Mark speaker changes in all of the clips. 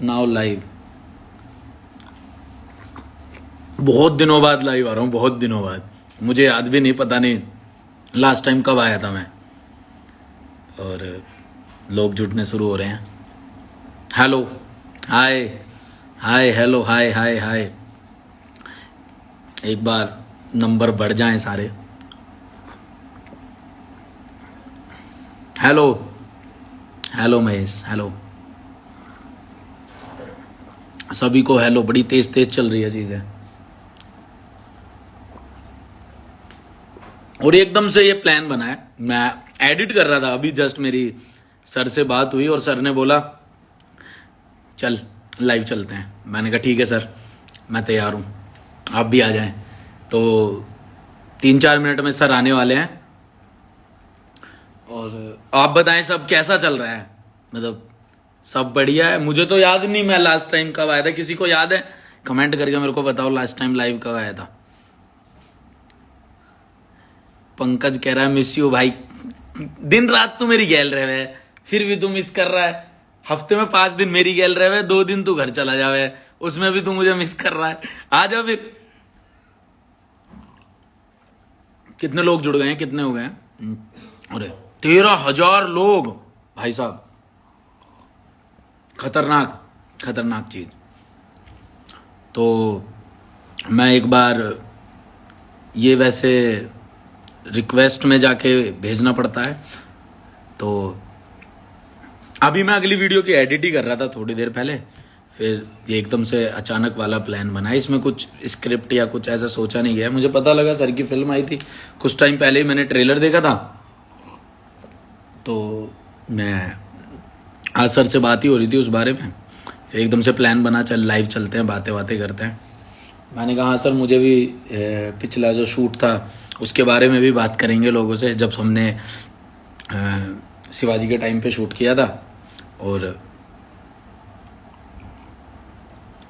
Speaker 1: Now live. बहुत दिनों बाद लाइव आ रहा हूँ, बहुत दिनों बाद। मुझे याद भी नहीं, पता नहीं लास्ट टाइम कब आया था मैं। और लोग जुटने शुरू हो रहे हैं। हेलो, हाय हाय, हेलो, हाय हाय हाय। एक बार नंबर बढ़ जाएं सारे। हेलो हेलो महेश, हेलो सभी को हेलो। बड़ी तेज तेज चल रही है चीजें, और एकदम से ये प्लान बना है। मैं एडिट कर रहा था अभी, जस्ट मेरी सर से बात हुई और सर ने बोला चल लाइव चलते हैं। मैंने कहा ठीक है सर, मैं तैयार हूँ, आप भी आ जाएं। तो 3-4 मिनट में सर आने वाले हैं। और आप बताएं सब कैसा चल रहा है? मतलब सब बढ़िया है? मुझे तो याद नहीं मैं लास्ट टाइम कब आया था। किसी को याद है? कमेंट करके मेरे को बताओ लास्ट टाइम लाइव कब आया था। पंकज कह रहा है मिस यू भाई। दिन रात तू मेरी गैल रहे, फिर भी तू मिस कर रहा है। हफ्ते में 5 दिन मेरी गैल रहे, 2 दिन तू घर चला जावे, उसमें भी तू मुझे मिस कर रहा है। आ जा फिर। कितने लोग जुड़ गए हैं? कितने हो गए हैं? अरे 13,000 लोग भाई साहब, खतरनाक खतरनाक चीज। तो मैं एक बार ये वैसे रिक्वेस्ट में जाके भेजना पड़ता है। तो अभी मैं अगली वीडियो की एडिट ही कर रहा था थोड़ी देर पहले, फिर ये एकदम से अचानक वाला प्लान बना। इसमें कुछ स्क्रिप्ट या कुछ ऐसा सोचा नहीं गया। मुझे पता लगा सर की फिल्म आई थी कुछ टाइम पहले ही, मैंने ट्रेलर देखा था। तो मैं आज सर से बात ही हो रही थी उस बारे में, फिर एकदम से प्लान बना चल लाइव चलते हैं, बातें बातें करते हैं। मैंने कहा हाँ सर, मुझे भी पिछला जो शूट था उसके बारे में भी बात करेंगे लोगों से, जब हमने शिवाजी के टाइम पे शूट किया था। और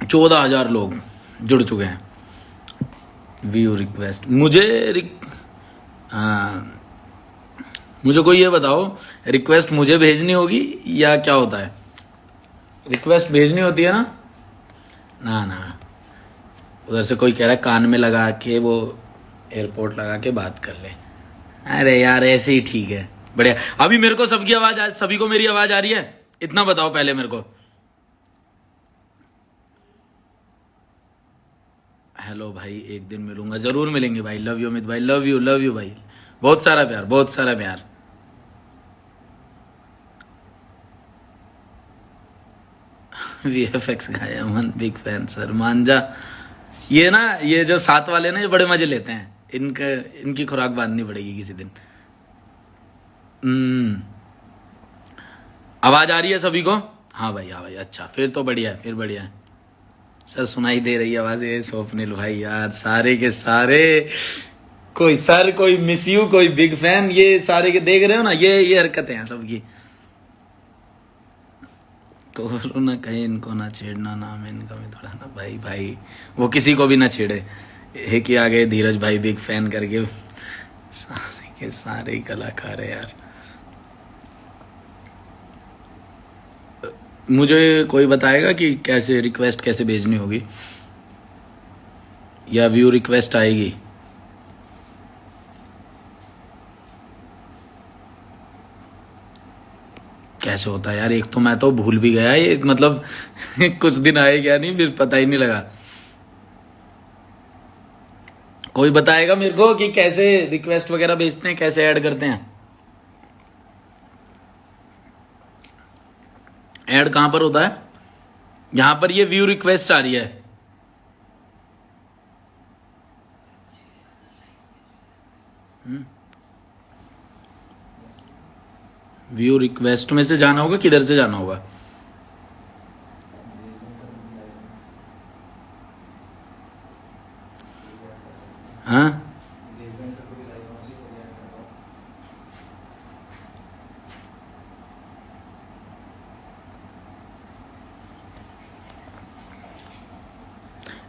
Speaker 1: 14,000 लोग जुड़ चुके हैं। व्यू रिक्वेस्ट मुझे कोई ये बताओ, रिक्वेस्ट मुझे भेजनी होगी या क्या होता है? रिक्वेस्ट भेजनी होती है ना? ना ना, उधर से कोई कह रहा है कान में लगा के, वो एयरपोर्ट लगा के बात कर ले। अरे यार ऐसे ही ठीक है, बढ़िया। अभी मेरे को सबकी आवाज, सभी को मेरी आवाज आ रही है? इतना बताओ पहले मेरे को। हेलो भाई, एक दिन मिलूंगा, जरूर मिलेंगे भाई। लव यू अमित भाई, लव यू भाई। बहुत सारा प्यार, बहुत सारा प्यार। VFX गाय अमन, बिग फैन सर। मांझा ये ना, ये जो साथ वाले ना, ये बड़े मजे लेते हैं। इनकी खुराक बांधनी पड़ेगी किसी दिन। आवाज आ रही है सभी को? हाँ भाई, हाँ भाई, अच्छा फिर तो बढ़िया है, फिर बढ़िया है। सर सुनाई दे रही है आवाज। ये स्वप्निल भाई यार, सारे के सारे, कोई सर, कोई मिस यू, कोई बिग फैन, ये सारे के देख रहे हो ना, ये हरकतें हैं सबकी। कोरो ना कहीं इनको ना छेड़ना, नाम इनका भी थोड़ा ना। भाई भाई वो किसी को भी ना छेड़े। एक ही आ गए धीरज भाई, बिग फैन करके। सारे के सारे ही कलाकार है यार। मुझे कोई बताएगा कि कैसे रिक्वेस्ट कैसे भेजनी होगी, या व्यू रिक्वेस्ट आएगी? कैसे होता है यार? एक तो मैं तो भूल भी गया ये, मतलब कुछ दिन आए क्या नहीं, फिर पता ही नहीं लगा। कोई बताएगा मेरे को कि कैसे रिक्वेस्ट वगैरह भेजते हैं, कैसे ऐड करते हैं? ऐड कहां पर होता है? यहां पर ये व्यू रिक्वेस्ट आ रही है। व्यू रिक्वेस्ट में से जाना होगा, किधर से जाना होगा? हाँ,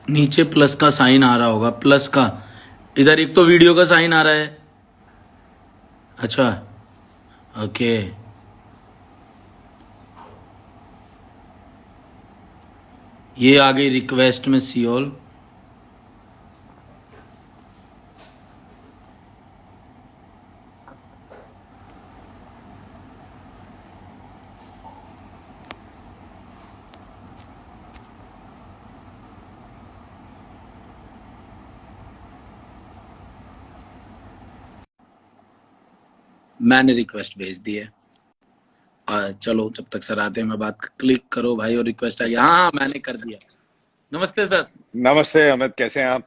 Speaker 1: नीचे प्लस का साइन आ रहा होगा, प्लस का। इधर एक तो वीडियो का साइन आ रहा है। अच्छा, ओके। ये आ गई रिक्वेस्ट में सियोल। मैंने रिक्वेस्ट भेज दी है। चलो जब तक सर आते हैं मैं बात, क्लिक करो भाई और रिक्वेस्ट आ गया। हाँ मैंने कर दिया। नमस्ते सर।
Speaker 2: नमस्ते अमित, कैसे हैं आप?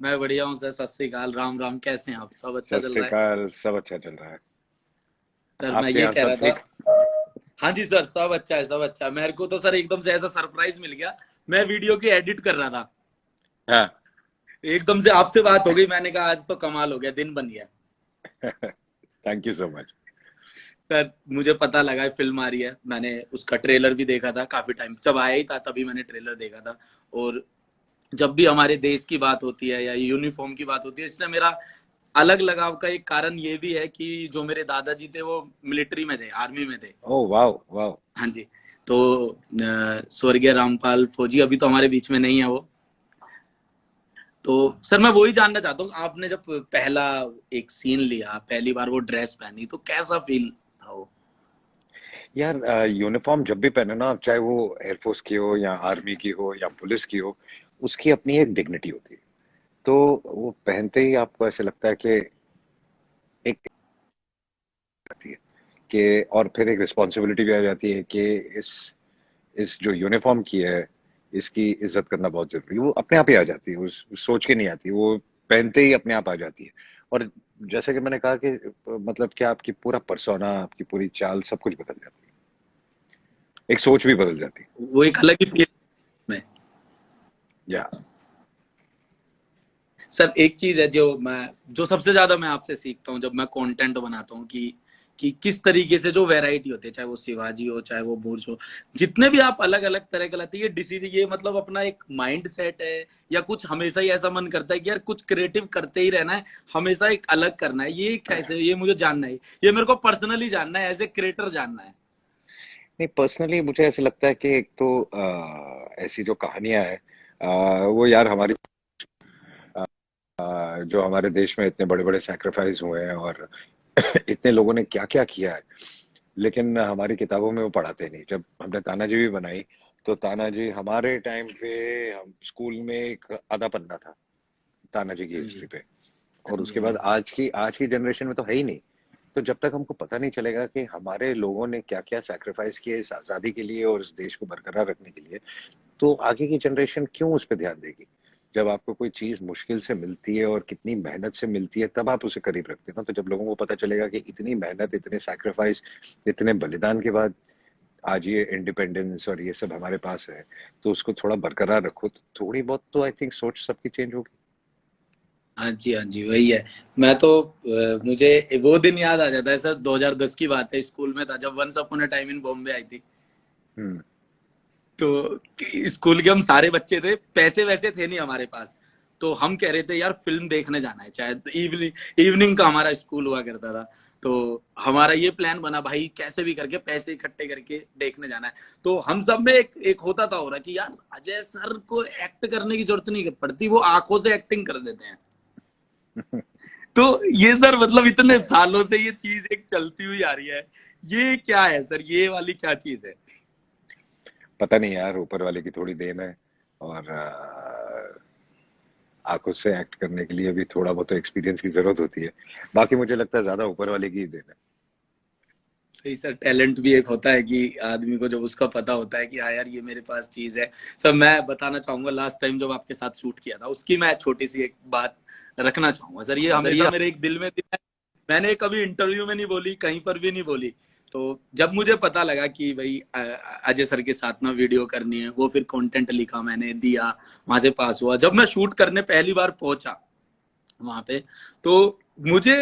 Speaker 1: मैं बढ़िया हूँ सर, सत श्री अकाल, राम राम, कैसे हैं आप? सब अच्छा
Speaker 2: सत
Speaker 1: चल
Speaker 2: श्री
Speaker 1: रहा है?
Speaker 2: अकाल। सब अच्छा चल रहा है।
Speaker 1: सर मैं
Speaker 2: आपके
Speaker 1: ये
Speaker 2: यहाँ
Speaker 1: कह
Speaker 2: सब
Speaker 1: रहा
Speaker 2: ठीक?
Speaker 1: था, हाँ जी सर सब अच्छा है, सब अच्छा है। मेरे को तो सर एकदम से ऐसा सरप्राइज मिल गया, मैं वीडियो की एडिट कर रहा था,
Speaker 2: हाँ।
Speaker 1: एकदम से आपसे बात हो गई, मैंने कहा आज तो कमाल हो गया, दिन बन गया।
Speaker 2: Thank you so much.
Speaker 1: Sir मुझे पता लगा फिल्म आ रही है, मैंने उसका ट्रेलर भी देखा था, काफी टाइम जब आया ही था तभी मैंने ट्रेलर देखा था। और जब भी हमारे देश की बात होती है या यूनिफॉर्म की बात होती है, इससे मेरा अलग लगाव का एक कारण ये भी है कि जो मेरे दादाजी थे वो मिलिट्री में थे, आर्मी में थे।
Speaker 2: ओह वाह वाह।
Speaker 1: हाँ जी। तो स्वर्गीय रामपाल फौजी अभी तो हमारे बीच में नहीं है वो। तो सर मैं वही जानना चाहता हूँ, आपने जब पहला एक सीन लिया, पहली बार वो ड्रेस पहनी, तो कैसा फील था वो?
Speaker 2: यार यूनिफॉर्म जब भी पहने ना, चाहे वो एयरफोर्स की हो या आर्मी की हो या पुलिस की हो, उसकी अपनी एक डिग्निटी होती है। तो वो पहनते ही आपको ऐसे लगता है कि एक आती है कि, और फिर एक रिस्पॉन्सिबिलिटी भी आ जाती है कि इस जो यूनिफॉर्म की है, इसकी इज्जत करना बहुत जरूरी है। वो अपने आप ही आ जाती है, उस सोच के नहीं आती, वो पहनते ही अपने आप आ जाती है। और जैसे कि मैंने कहा कि मतलब कि आपकी पूरा पर्सोना, आपकी पूरी चाल, सब कुछ बदल जाती है। एक सोच भी बदल जाती है।
Speaker 1: वो एक अलग ही फील में।
Speaker 2: या
Speaker 1: सर एक चीज है जो सबसे ज्यादा मैं आपसे सीखता हूँ जब मैं कंटेंट बनाता हूँ कि किस तरीके से जो वैरायटी होती है, चाहे वो शिवाजी हो चाहे वो बुर्ज हो, जितने भी आप अलग अलग तरह के लाते हैं, ये डिसीजन, ये मतलब अपना एक माइंड सेट है या कुछ हमेशा ही ऐसा मन करता है कि यार कुछ क्रिएटिव करते ही रहना है, हमेशा एक अलग करना है, ये कैसे, ये मुझे जानना है, ये मेरे को पर्सनली जानना है, एज ए क्रिएटर जानना है।
Speaker 2: नहीं, पर्सनली मुझे ऐसे लगता है कि एक तो ऐसी जो कहानियां हैं, वो यार हमारी, जो हमारे देश में इतने बड़े बड़े सैक्रिफाइस हुए हैं और इतने लोगों ने क्या क्या किया है, लेकिन हमारी किताबों में वो पढ़ाते नहीं। जब हमने तानाजी भी बनाई, तो तानाजी हमारे टाइम पे, हम स्कूल में एक आधा पन्ना था तानाजी की
Speaker 1: हाँ जी,
Speaker 2: हिस्ट्री पे। और
Speaker 1: हाँ जी,
Speaker 2: उसके
Speaker 1: हाँ
Speaker 2: बाद
Speaker 1: जी।
Speaker 2: आज की जनरेशन में तो है ही नहीं। तो जब तक हमको पता नहीं चलेगा कि हमारे लोगों ने क्या क्या सैक्रिफाइस किया इस आजादी के लिए और इस देश को बरकरार रखने के लिए, तो आगे की जनरेशन क्यों उस पर ध्यान देगी? जब आपको कोई चीज मुश्किल से मिलती है और कितनी मेहनत से मिलती है, तब आप उसे करीब रखते हैं ना। तो जब लोगों को पता चलेगा कि इतनी मेहनत, इतने सैक्रिफाइस, इतने बलिदान के बाद आज ये इंडिपेंडेंस और ये सब हमारे पास है, तो उसको थोड़ा बरकरार रखो, तो थोड़ी बहुत तो आई थिंक सोच सबकी चेंज होगी।
Speaker 1: हाँ जी, हाँ जी, वही है। मैं तो मुझे वो दिन याद आ जाता है सर, 2010 की बात है, स्कूल में था जब once upon a time in Bombay आई थी।
Speaker 2: हम्म।
Speaker 1: तो स्कूल के हम सारे बच्चे थे, पैसे वैसे थे नहीं हमारे पास, तो हम कह रहे थे यार फिल्म देखने जाना है, चाहे इवनिंग इवनिंग का हमारा स्कूल हुआ करता था। तो हमारा ये प्लान बना भाई कैसे भी करके पैसे इकट्ठे करके देखने जाना है। तो हम सब में एक होता था हो रहा कि यार अजय सर को एक्ट करने की जरूरत नहीं पड़ती, वो आंखों से एक्टिंग कर देते हैं। तो ये सर मतलब इतने सालों से ये चीज एक चलती हुई आ रही है, ये क्या है सर, ये वाली क्या चीज है?
Speaker 2: पता नहीं यार, ऊपर वाले की थोड़ी देन है। और आंखों से एक्ट करने के लिए भी थोड़ा बहुत एक्सपीरियंस की जरूरत होती है। बाकी मुझे लगता है ज्यादा ऊपर वाले की ही देन है।
Speaker 1: सही सर, टैलेंट भी एक होता है कि आदमी को जब उसका पता होता है कि हाँ यार ये मेरे पास चीज है। सर मैं बताना चाहूंगा लास्ट टाइम जब आपके साथ शूट किया था, उसकी मैं छोटी सी एक बात रखना चाहूंगा सर, ये
Speaker 2: सर
Speaker 1: हमेशा
Speaker 2: ये
Speaker 1: मेरे एक दिल में थी, मैंने कभी इंटरव्यू में नहीं बोली, कहीं पर भी नहीं बोली। तो जब मुझे पता लगा कि भाई अजय सर के साथ ना वीडियो करनी है, वो फिर कंटेंट लिखा, मैंने दिया, वहां से पास हुआ। जब मैं शूट करने पहली बार पहुंचा वहां पे, तो मुझे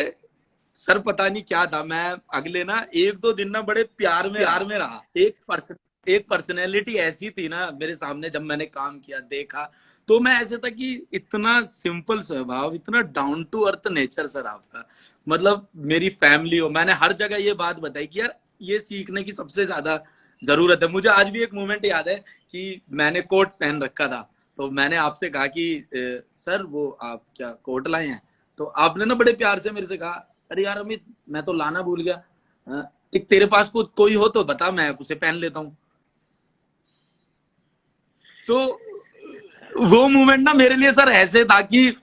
Speaker 1: सर पता नहीं क्या था, मैं अगले ना एक दो दिन ना बड़े प्यार में रहा। एक पर्सनैलिटी ऐसी थी ना मेरे सामने, जब मैंने काम किया देखा, तो मैं ऐसे था कि इतना सिंपल स्वभाव, इतना down to earth nature sir आपका। मतलब मेरी फैमिली हो, मैंने हर जगह ये बात बताई कि यार ये सीखने की सबसे ज्यादा जरूरत है। मुझे आज भी एक मोमेंट याद है कि मैंने कोट पहन रखा था, तो मैंने आपसे कहा कि सर वो आप क्या कोट लाए हैं? तो आपने ना बड़े प्यार से मेरे से कहा, अरे यार अमित मैं तो लाना भूल गया, एक तेरे पास कोई हो तो बता, मैं उसे पहन लेता हूँ। तो वो मोमेंट ना मेरे लिए सर ऐसे था कि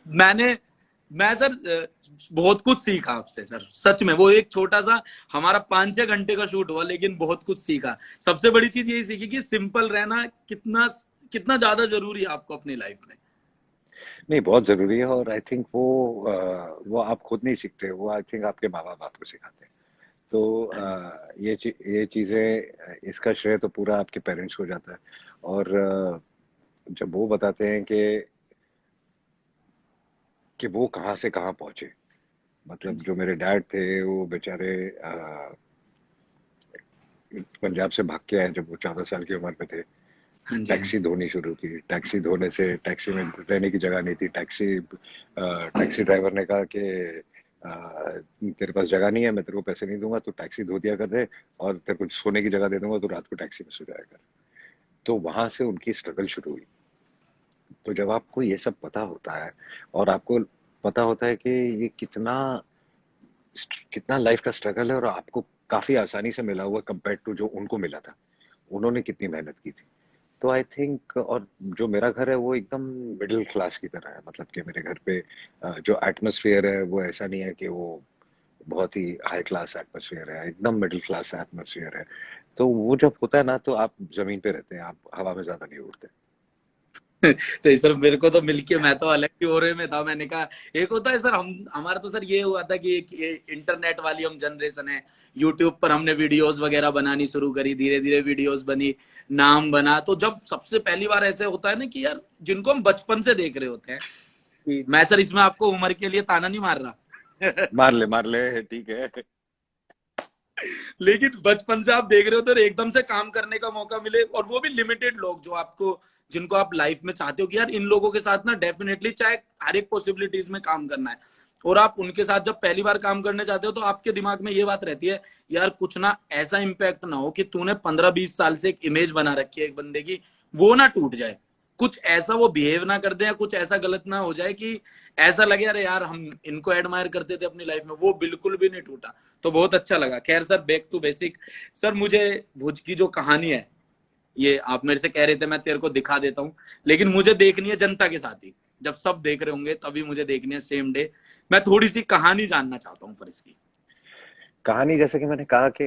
Speaker 1: मैं सर बहुत कुछ सीखा आपसे सर, सच में। वो एक छोटा सा हमारा 5-6 घंटे का शूट हुआ, लेकिन बहुत कुछ सीखा। सबसे बड़ी चीज यही सीखी कि सिंपल रहना कितना कितना ज्यादा जरूरी है आपको अपनी लाइफ में।
Speaker 2: नहीं, बहुत जरूरी है। और आई थिंक वो आप खुद नहीं सीखते, वो आई थिंक आपके माँ बाप आपको सिखाते हैं। तो
Speaker 1: हाँ जी।
Speaker 2: ये चीजें, इसका श्रेय तो पूरा आपके पेरेंट्स को जाता है। और जब वो बताते हैं कि वो कहाँ से कहाँ पहुंचे,
Speaker 1: हाँ
Speaker 2: मतलब
Speaker 1: जी।
Speaker 2: जो मेरे डैड थे वो बेचारे पंजाब से भाग के आए जब वो 14 साल की उम्र पे थे।
Speaker 1: हाँ जी। हाँ
Speaker 2: टैक्सी धोनी शुरू की, टैक्सी धोने से टैक्सी में रहने की जगह नहीं थी, टैक्सी ड्राइवर ने कहा कि तेरे पास जगह नहीं है, मैं तेरे को पैसे नहीं दूंगा, तू टैक्सी धो दिया कर दे, और तेरे को सोने की जगह दे दूंगा, तो रात को टैक्सी में सो जाया कर। तो वहां से उनकी स्ट्रगल शुरू हुई। तो जब आपको ये सब पता होता है, और आपको पता होता है कि ये कितना कितना लाइफ का स्ट्रगल है, और आपको काफी आसानी से मिला हुआ कंपेयर टू जो उनको मिला था, उन्होंने कितनी मेहनत की थी। तो आई थिंक, और जो मेरा घर है वो एकदम मिडिल क्लास की तरह है, मतलब कि मेरे घर पे जो एटमॉस्फेयर है वो ऐसा नहीं है कि वो बहुत ही हाई क्लास एटमॉस्फेयर है, एकदम मिडिल क्लास एटमॉस्फेयर है। तो वो जब होता है ना, तो आप जमीन पे रहते हैं, आप हवा में ज्यादा नहीं उड़ते।
Speaker 1: नहीं सर, मेरे को तो मिलके मैं तो अलग ही ओरे में था। मैंने कहा एक होता है सर, हम हमारा तो सर ये हुआ था कि एक ये इंटरनेट वाली हम जनरेशन है। यूट्यूब पर हमने वीडियोस वगैरह बनानी शुरू करी, धीरे धीरे वीडियोस बनी, नाम बना। तो जब सबसे पहली बार ऐसे होता है ना कि यार जिनको हम बचपन से देख रहे होते हैं, कि मैं सर इसमें आपको उम्र के लिए ताना नहीं मार रहा
Speaker 2: मार ले, ठीक है।
Speaker 1: लेकिन बचपन से आप देख रहे हो तो एकदम से काम करने का मौका मिले, और वो भी लिमिटेड लोग जो आपको, जिनको आप लाइफ में चाहते हो कि यार इन लोगों के साथ ना डेफिनेटली चाहे हर एक पॉसिबिलिटीज में काम करना है, और आप उनके साथ जब पहली बार काम करने चाहते हो तो आपके दिमाग में ये बात रहती है, यार कुछ ना ऐसा इम्पैक्ट ना हो कि तूने 15-20 साल से एक इमेज बना रखी है एक बंदे की, वो ना टूट जाए। कुछ ऐसा वो बिहेव ना कर दे, या कुछ ऐसा गलत ना हो जाए कि ऐसा लगे अरे यार हम इनको एडमायर करते थे अपनी लाइफ में। वो बिल्कुल भी नहीं टूटा, तो बहुत अच्छा लगा। खैर sir, back to basic. Sir मुझे भुज की जो कहानी है, ये आप मेरे से कह रहे थे मैं तेरे को दिखा देता हूँ, लेकिन मुझे देखनी है जनता के साथ ही। जब सब देख रहे होंगे तभी मुझे देखनी है, सेम डे। मैं थोड़ी सी कहानी जानना चाहता हूँ पर इसकी।
Speaker 2: कहानी, जैसे कि मैंने कहा कि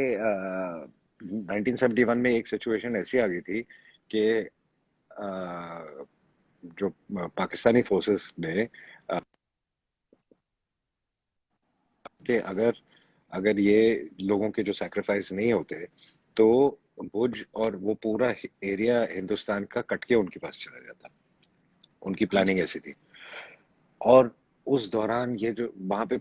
Speaker 2: 1971 में एक सिचुएशन ऐसी आ गई थी कि जो पाकिस्तानी फोर्सेस ने, कि अगर अगर ये लोगों के जो सैक्रिफाइस नहीं होते, तो भुज और वो पूरा एरिया हिंदुस्तान का कट के उनके पास चला जाता। उनकी
Speaker 1: हाँ जी।
Speaker 2: प्लानिंग ऐसी थी। और उस दौरान ये जो वहां पे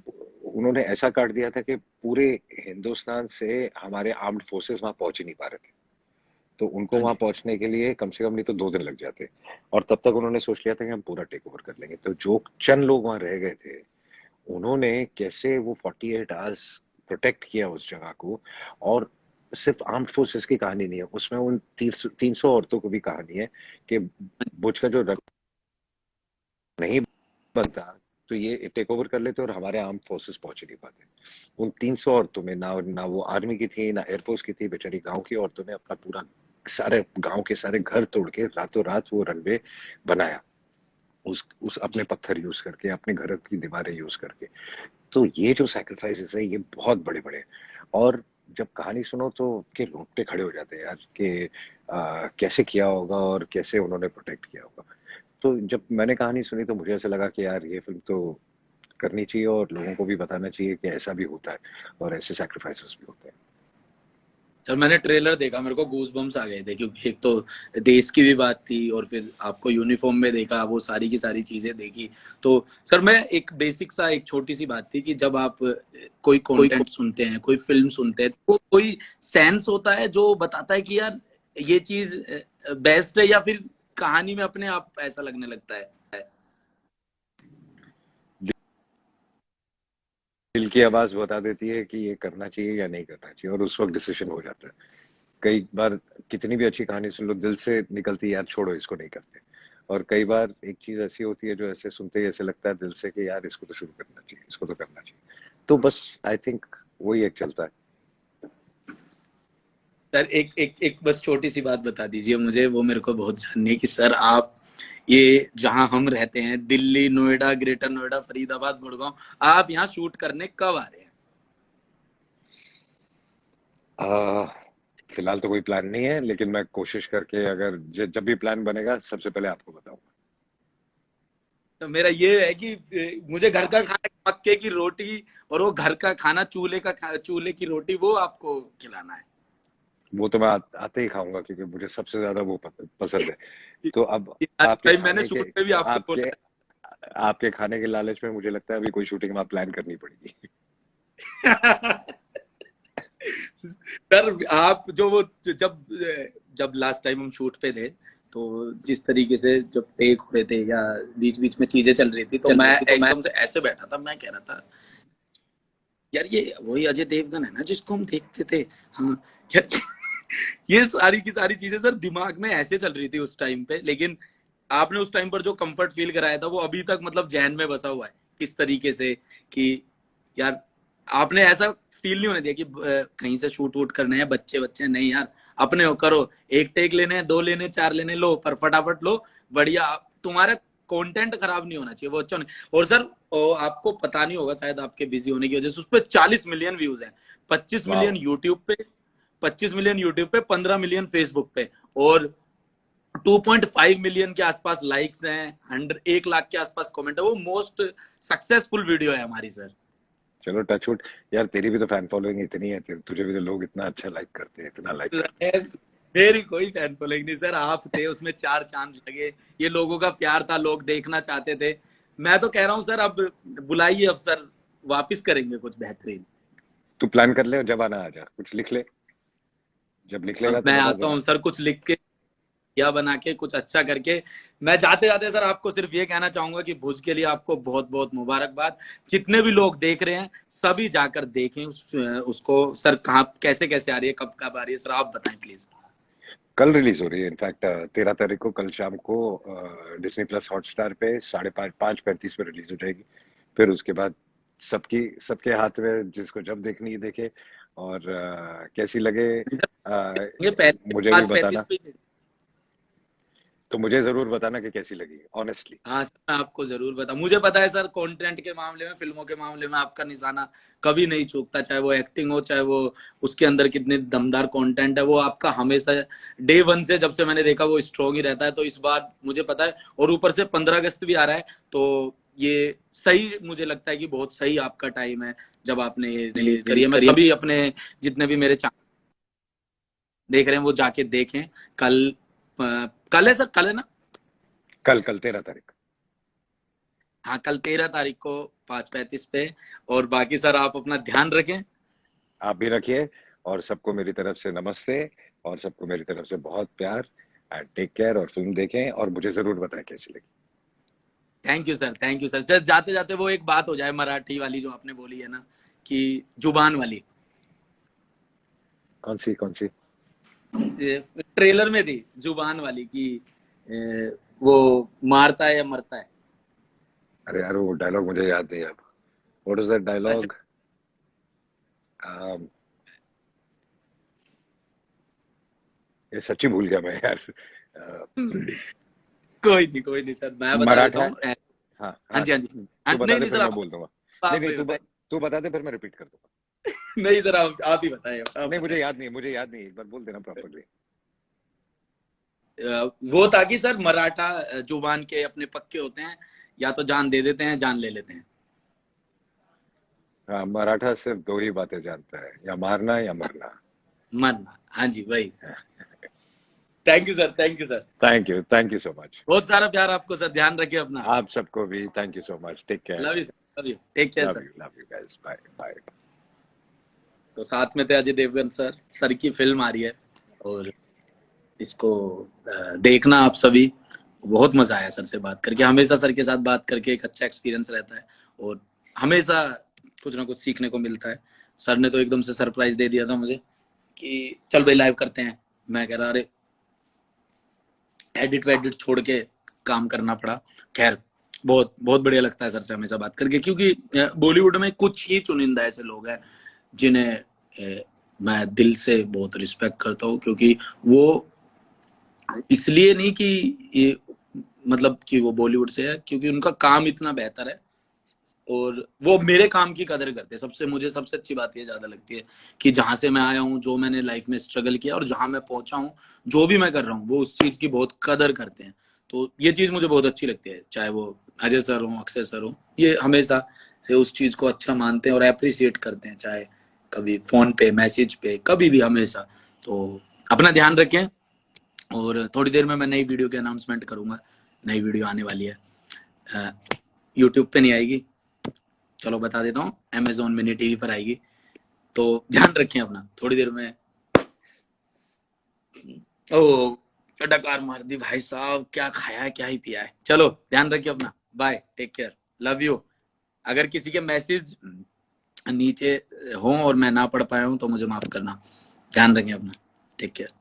Speaker 2: उन्होंने ऐसा काट दिया था कि पूरे हिंदुस्तान से हमारे आर्म्ड फोर्सेस वहां पहुंच ही नहीं पा रहे थे। तो उनको
Speaker 1: हाँ
Speaker 2: वहां
Speaker 1: जी।
Speaker 2: पहुंचने के लिए कम से कम नहीं तो 2 दिन लग जाते। और तब तक उन्होंने सोच लिया था कि हम पूरा टेक ओवर कर लेंगे। तो जो चंद लोग वहां रह गए थे, उन्होंने कैसे वो 48 आवर्स प्रोटेक्ट किया उस जगह को। और सिर्फ आर्म्ड फोर्सेस की कहानी नहीं है उसमें, उन 300 औरतों को भी कहानी है कि बुर्ज का जो रंग नहीं बनता, तो ये टेक ओवर कर लेते और हमारे आर्म फोर्सेस पहुंच ही नहीं पाते। उन 300 औरतों में ना वो आर्मी की थी ना एयरफोर्स की थी, बेचारी गांव की औरतों ने अपना पूरा सारे गांव के सारे घर तोड़ के रातों रात वो रनवे बनाया, उस अपने
Speaker 1: जी।
Speaker 2: पत्थर यूज करके, अपने घर की दीवारें यूज करके। तो ये जो सैक्रिफाइसेस है ये बहुत बड़े बड़े। और जब कहानी सुनो तो के रोंगटे खड़े हो जाते हैं यार कि कैसे किया होगा और कैसे उन्होंने प्रोटेक्ट किया होगा। तो जब मैंने कहानी सुनी तो मुझे ऐसा लगा कि यार ये फिल्म तो करनी चाहिए, और लोगों को भी बताना चाहिए कि ऐसा भी होता है और ऐसे सैक्रिफाइसेस भी होते हैं।
Speaker 1: सर मैंने ट्रेलर देखा, मेरे को गूज बम्स आ गए थे, क्योंकि एक तो देश की भी बात थी, और फिर आपको यूनिफॉर्म में देखा, वो सारी की सारी चीजें देखी। तो सर मैं एक बेसिक सा, एक छोटी सी बात थी कि जब आप कोई
Speaker 2: कोई
Speaker 1: कंटेंट सुनते हैं, कोई फिल्म सुनते हैं, तो कोई सेंस होता है जो बताता है कि यार ये चीज बेस्ट है, या फिर कहानी में अपने आप ऐसा लगने लगता है?
Speaker 2: दिल की आवाज बता देती है कि ये करना चाहिए या नहीं करना चाहिए, और उस वक्त डिसीजन हो जाता है। कई बार कितनी भी अच्छी कहानी सुन लो, दिल से निकलती है यार छोड़ो इसको नहीं करते। और कई बार एक चीज ऐसी होती है जो ऐसे सुनते ही ऐसे लगता है दिल से कि यार इसको तो शुरू करना चाहिए, इसको तो करना चाहिए। तो बस आई थिंक वही एक चलता है।
Speaker 1: सर एक एक एक बस छोटी सी बात बता दीजिए मुझे, वो मेरे को बहुत जाननी है कि सर आप ये जहां हम रहते हैं दिल्ली, नोएडा, ग्रेटर नोएडा, फरीदाबाद, गुड़गांव, आप यहाँ शूट करने कब आ रहे हैं?
Speaker 2: आ, फिलहाल तो कोई प्लान नहीं है, लेकिन मैं कोशिश करके अगर जब भी प्लान बनेगा सबसे पहले आपको बताऊंगा।
Speaker 1: तो मेरा ये है कि मुझे घर का खाना, मक्के की रोटी और वो घर का खाना, चूल्हे की रोटी, वो आपको खिलाना है।
Speaker 2: वो तो मैं आते ही खाऊंगा, क्योंकि मुझे सबसे ज्यादा वो पसंद है। तो अब आपके
Speaker 1: भाई मैंने
Speaker 2: खाने के
Speaker 1: शूट में भी आपको
Speaker 2: आपके
Speaker 1: बोला
Speaker 2: आपके खाने के लालच में मुझे लगता है अभी कोई शूटिंग में प्लान करनी पड़ेगी।
Speaker 1: है। सर आप जो वो जब जब लास्ट टाइम हम शूट पे थे, तो जिस तरीके से जब टेक हुए थे या बीच बीच में चीजें चल रही थी, तो मैं एकदम से ऐसे बैठा था, मैं कह रहा था यार ये वही अजय देवगन है ना जिसको हम देखते थे। हाँ यार, ये सारी की सारी चीजें सर दिमाग में ऐसे चल रही थी उस टाइम पे। लेकिन आपने उस टाइम पर जो कंफर्ट फील कराया था वो अभी तक मतलब जहन में बसा हुआ है, किस तरीके से कि यार आपने ऐसा फील नहीं होने दिया कि कहीं से शूट वूट करने हैं, बच्चे बच्चे नहीं यार, अपने हो करो, एक टेक लेने हैं, दो लेने, चार लेने, लो पर फटाफट लो, बढ़िया। तुम्हारा कंटेंट खराब नहीं होना चाहिए, वो अच्छा नहीं। और सर आपको पता नहीं होगा शायद आपके बिजी होने की वजह से, उस पर 40 मिलियन व्यूज हैं, 25 मिलियन
Speaker 2: वाह।
Speaker 1: यूट्यूब पे, 25 मिलियन यूट्यूब पे, 15 मिलियन फेसबुक पे, और 2.5 मिलियन के आसपास लाइक्स हैं, 1 लाख के आसपास कमेंट है। वो मोस्ट सक्सेसफुल वीडियो है हमारी सर।
Speaker 2: चलो टचवुड। यार तेरी भी तो फैन फॉलोइंग इतनी है, तुझे भी तो लोग इतना अच्छा लाइक करते हैं, इतना लाइक करते हैं।
Speaker 1: मेरी कोई फैन फॉलोइंग नहीं सर, आप थे उसमें 4 चांद लगे, ये लोगों का प्यार था, लोग देखना चाहते थे। मैं तो कह रहा हूँ सर अब बुलाइए, अब सर वापिस करेंगे कुछ बेहतरीन।
Speaker 2: तू प्लान कर ले और जब आना आ जा, कुछ लिख ले, जब लिख लेगा
Speaker 1: अब
Speaker 2: तो
Speaker 1: मैं
Speaker 2: बता
Speaker 1: आता
Speaker 2: देना।
Speaker 1: हूँ सर कुछ लिख के या बना के कुछ अच्छा करके। मैं जाते जाते सर आपको सिर्फ ये कहना चाहूंगा कि भुज के लिए आपको बहुत बहुत मुबारकबाद। जितने भी लोग देख रहे हैं सभी जाकर देखें उसको। सर कहाँ कैसे कैसे आ रही है, कब कब आ रही है, सर आप बताएं प्लीज।
Speaker 2: कल रिलीज हो रही है इनफैक्ट, 13 तारीख को, कल शाम को डिज्नी प्लस हॉटस्टार पे 5:35 पे रिलीज हो जाएगी। फिर उसके बाद सबके हाथ में, जिसको जब देखनी है देखे। और कैसी लगे
Speaker 1: ये पहले
Speaker 2: मुझे भी
Speaker 1: 5:35
Speaker 2: बताना।
Speaker 1: पे।
Speaker 2: तो मुझे जरूर बताना कि कैसी लगी, ऑनेस्टली।
Speaker 1: हाँ सर मैं आपको जरूर बता, मुझे पता है सर कंटेंट के मामले में, फिल्मों के मामले में आपका निशाना कभी नहीं चूकता, चाहे वो एक्टिंग हो, चाहे वो उसके अंदर कितने दमदार कंटेंट है, वो आपका हमेशा डे वन से जब से मैंने देखा वो स्ट्रॉन्ग ही रहता है। तो इस बार मुझे पता है, और ऊपर से 15 अगस्त भी आ रहा है, तो ये सही मुझे लगता है कि बहुत सही आपका टाइम है जब आपने ये रिलीज करी है। मैं सभी अपने जितने भी मेरे देख रहे हैं वो जाके देखें। कल कल है सर, कल है ना?
Speaker 2: कल कल 13 तारीख।
Speaker 1: हाँ कल 13 तारीख को 5:35 पे। और बाकी सर आप अपना ध्यान रखें।
Speaker 2: आप भी रखिए। और सबको मेरी तरफ से नमस्ते। और सबको मेरी तरफ से बहुत प्यार। एंड टेक केयर, और फिल्म देखें और मुझे जरूर बताएं कैसी लगी।
Speaker 1: Thank you sir, thank you sir. Sir जाते जाते वो एक बात हो जाए मराठी वाली जो आपने बोली है ना, कि जुबान वाली,
Speaker 2: कौन सी कौन सी?
Speaker 1: ट्रेलर में थी जुबान वाली कि वो मारता है या मरता है।
Speaker 2: अरे यार वो डायलॉग मुझे याद नहीं अब। व्हाट इज दैट
Speaker 1: अच्छा
Speaker 2: डायलॉग? ये सच्ची भूल गया मैं यार।
Speaker 1: कोई नहीं सर, मैं बता देता
Speaker 2: मराठा।
Speaker 1: हूँ।
Speaker 2: हाँ
Speaker 1: हाँ
Speaker 2: हाँ।
Speaker 1: जी, हाँ जी। हाँ,
Speaker 2: तू बता
Speaker 1: नहीं
Speaker 2: दे
Speaker 1: नहीं
Speaker 2: फिर
Speaker 1: सर
Speaker 2: मैं
Speaker 1: आप
Speaker 2: बोल दूंगा। नहीं
Speaker 1: आप
Speaker 2: नहीं,
Speaker 1: ही बताइए।
Speaker 2: तू बता दे फिर मैं रिपीट कर दूंगा।
Speaker 1: नहीं सर आप ही बताइए, आप
Speaker 2: नहीं,
Speaker 1: बताइए।
Speaker 2: मुझे याद नहीं, एक बार बोल देना प्रॉपरली।
Speaker 1: वो था कि सर मराठा जुबान के अपने पक्के होते हैं, या तो जान दे देते हैं, जान ले लेते हैं।
Speaker 2: हाँ, मराठा सिर्फ दो ही बातें जानता है, या मारना या मरना।
Speaker 1: मरना, हाँ जी वही। Thank you sir, thank you sir.
Speaker 2: Thank you so much.
Speaker 1: बहुत सारा प्यार आपको सर, ध्यान रखिए अपना।
Speaker 2: आप सबको भी thank you so much. Take care.
Speaker 1: Love you sir, love you, take care sir.
Speaker 2: Love you guys, bye bye.
Speaker 1: तो साथ में थे अजय देवगन सर। सर की फिल्म आ रही है और इसको देखना आप सभी। बहुत मजा आया सर से बात करके, हमेशा सर के साथ बात करके एक अच्छा एक्सपीरियंस रहता है, और हमेशा कुछ ना कुछ सीखने को मिलता है। सर ने तो एकदम से सरप्राइज दे दिया था मुझे कि चल भाई लाइव करते हैं। मैं कह रहा अरे एडिट वेडिट छोड़ के काम करना पड़ा। खैर बहुत बहुत बढ़िया लगता है सर से हमेशा बात करके, क्योंकि बॉलीवुड में कुछ ही चुनिंदा ऐसे लोग हैं जिन्हें मैं दिल से बहुत रिस्पेक्ट करता हूँ, क्योंकि वो इसलिए नहीं कि ये मतलब कि वो बॉलीवुड से है, क्योंकि उनका काम इतना बेहतर है और वो मेरे काम की कदर करते हैं। सबसे मुझे सबसे अच्छी बात ये ज्यादा लगती है कि जहां से मैं आया हूँ, जो मैंने लाइफ में स्ट्रगल किया और जहां मैं पहुंचा हूँ, जो भी मैं कर रहा हूँ, वो उस चीज की बहुत कदर करते हैं। तो ये चीज मुझे बहुत अच्छी लगती है, चाहे वो अजय सर हो, अक्षय सर हो, ये हमेशा से उस चीज को अच्छा मानते हैं और अप्रिसिएट करते हैं, चाहे कभी फोन पे, मैसेज पे, कभी भी, हमेशा। तो अपना ध्यान रखें और थोड़ी देर में मैं नई वीडियो की अनाउंसमेंट करूंगा। नई वीडियो आने वाली है, यूट्यूब पे नहीं आएगी, चलो बता देता हूँ, अमेजोन मिनी टीवी पर आएगी। तो ध्यान रखें अपना, थोड़ी देर में। ओ डकार मार दी भाई साहब, क्या खाया है क्या ही पिया है। चलो ध्यान रखिए अपना, bye, take care, love you. अगर किसी के मैसेज नीचे हो और मैं ना पढ़ पाया हूं तो मुझे माफ करना। ध्यान रखें अपना, टेक केयर।